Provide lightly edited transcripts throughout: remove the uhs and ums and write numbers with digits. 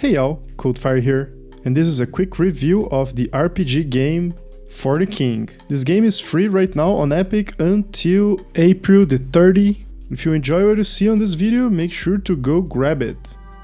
Hey y'all, Coldfire here, and this is a quick review of the RPG game For the King. This game is free right now on Epic until April the 30th. If you enjoy what you see on this video, make sure to go grab it.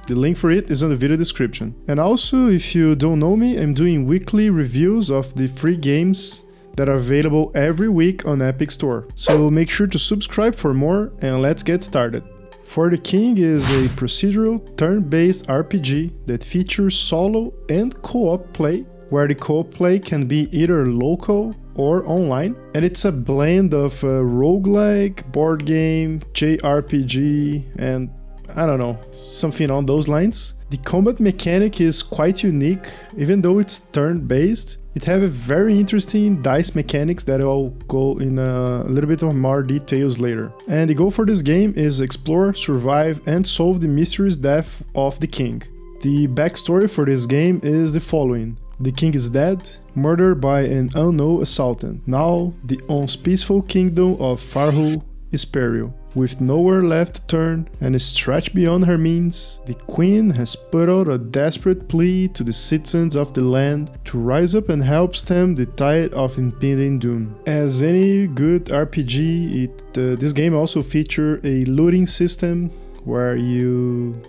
The link for it is on the video description. And also, if you don't know me, I'm doing weekly reviews of the free games that are available every week on Epic Store. So make sure to subscribe for more, and let's get started. For the King is a procedural turn-based RPG that features solo and co-op play, where the co-op play can be either local or online, and it's a blend of roguelike, board game, JRPG, and I don't know, something on those lines. The combat mechanic is quite unique, even though it's turn-based. It has a very interesting dice mechanics that I'll go in a little bit of more details later. And the goal for this game is explore, survive, and solve the mysterious death of the king. The backstory for this game is the following. The king is dead, murdered by an unknown assailant. Now, the once peaceful kingdom of Farhu is peril. With nowhere left to turn and stretched beyond her means, the queen has put out a desperate plea to the citizens of the land to rise up and help stem the tide of impending doom. As any good RPG, this game also features a looting system where you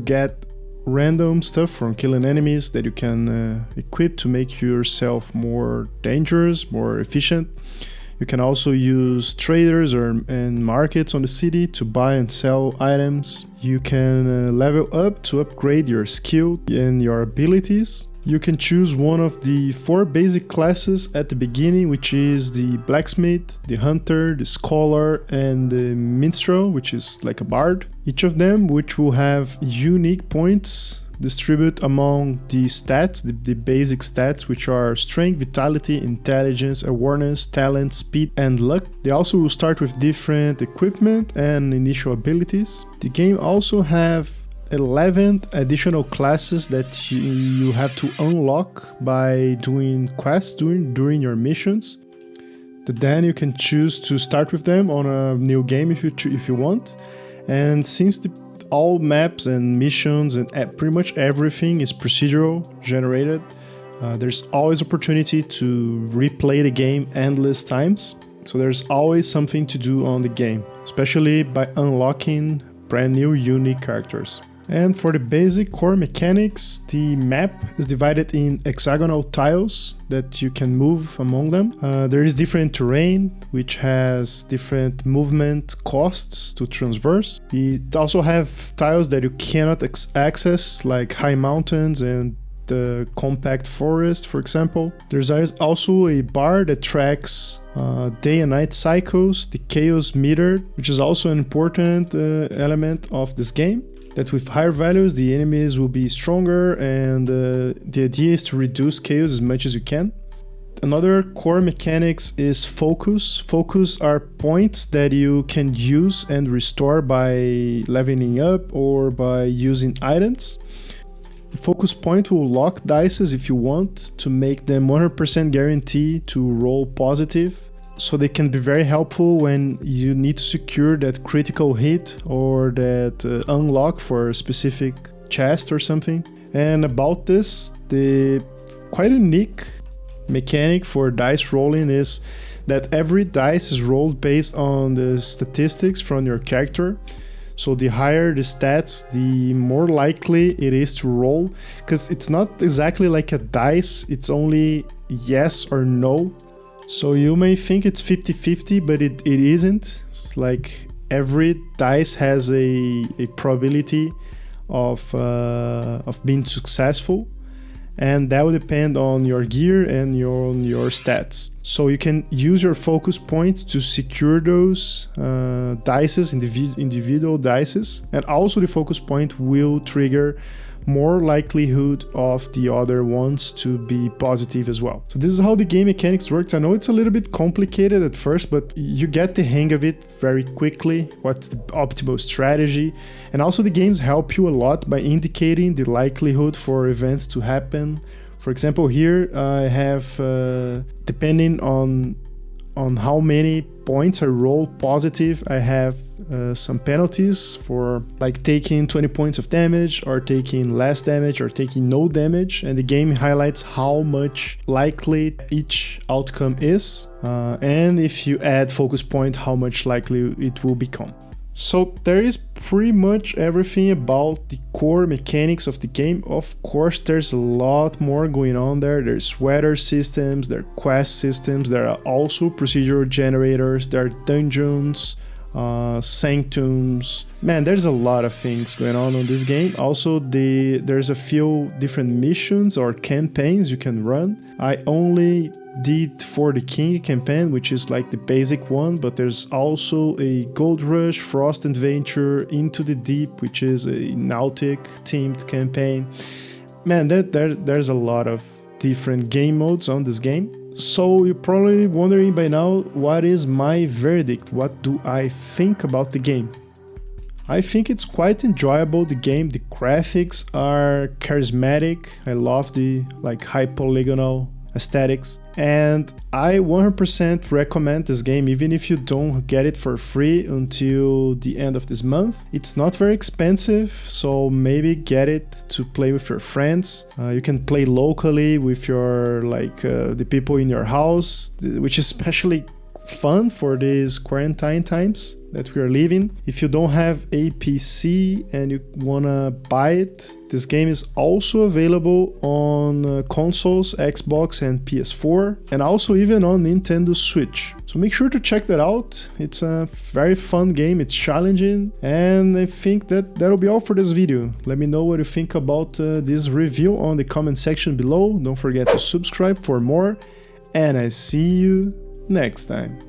get random stuff from killing enemies that you can equip to make yourself more dangerous, more efficient. You can also use traders and markets on the city to buy and sell items. You can level up to upgrade your skill and your abilities. You can choose one of the 4 basic classes at the beginning, which is the blacksmith, the hunter, the scholar, and the minstrel, which is like a bard. Each of them which will have unique points distribute among the stats, the basic stats, which are strength, vitality, intelligence, awareness, talent, speed, and luck. They also will start with different equipment and initial abilities. The game also have 11 additional classes that you have to unlock by doing quests during your missions. Then you can choose to start with them on a new game if you want. And since all maps and missions and pretty much everything is procedural generated, there's always opportunity to replay the game endless times. So there's always something to do on the game, especially by unlocking brand new unique characters. And for the basic core mechanics, the map is divided in hexagonal tiles that you can move among them. There is different terrain, which has different movement costs to traverse. It also have tiles that you cannot access, like high mountains and the compact forest, for example. There's also a bar that tracks day and night cycles, the chaos meter, which is also an important element of this game. That with higher values, the enemies will be stronger, and the idea is to reduce chaos as much as you can. Another core mechanics is focus. Focus are points that you can use and restore by leveling up or by using items. The focus point will lock dices if you want to make them 100% guarantee to roll positive. So they can be very helpful when you need to secure that critical hit or that unlock for a specific chest or something. And about this, the quite unique mechanic for dice rolling is that every dice is rolled based on the statistics from your character. So the higher the stats, the more likely it is to roll, because it's not exactly like a dice, it's only yes or no. So you may think it's 50-50, but it isn't. It's like every dice has a probability of being successful, and that will depend on your gear and your stats. So you can use your focus point to secure those dices, individual dices, and also the focus point will trigger more likelihood of the other ones to be positive as well. So this is how the game mechanics works. I know it's a little bit complicated at first, but you get the hang of it very quickly, what's the optimal strategy. And also the games help you a lot by indicating the likelihood for events to happen. For example, here I have, depending on on how many points I roll positive, I have some penalties for like taking 20 points of damage or taking less damage or taking no damage, and the game highlights how much likely each outcome is, and if you add focus point, how much likely it will become. So there is pretty much everything about the core mechanics of the game. Of course, there's a lot more going on there. There's weather systems, there are quest systems, there are also procedural generators, there are dungeons, sanctums. Man, there's a lot of things going on this game. Also, there's a few different missions or campaigns you can run. I only did For the King campaign, which is like the basic one, but there's also a Gold Rush, Frost Adventure, Into the Deep, which is a Nautic themed campaign. Man, there's a lot of different game modes on this game. So you're probably wondering by now, what is my verdict? What do I think about the game? I think it's quite enjoyable, the game. The graphics are charismatic. I love the like high polygonal aesthetics, and I 100% recommend this game even if you don't get it for free until the end of this month. It's not very expensive, so maybe get it to play with your friends. You can play locally with your the people in your house, which is especially fun for these quarantine times that we are living. If you don't have a PC and you wanna buy it, this game is also available on consoles, Xbox and PS4, and also even on Nintendo Switch. So make sure to check that out. It's a very fun game, it's challenging, and I think that'll be all for this video. Let me know what you think about this review on the comment section below. Don't forget to subscribe for more, and I see you next time.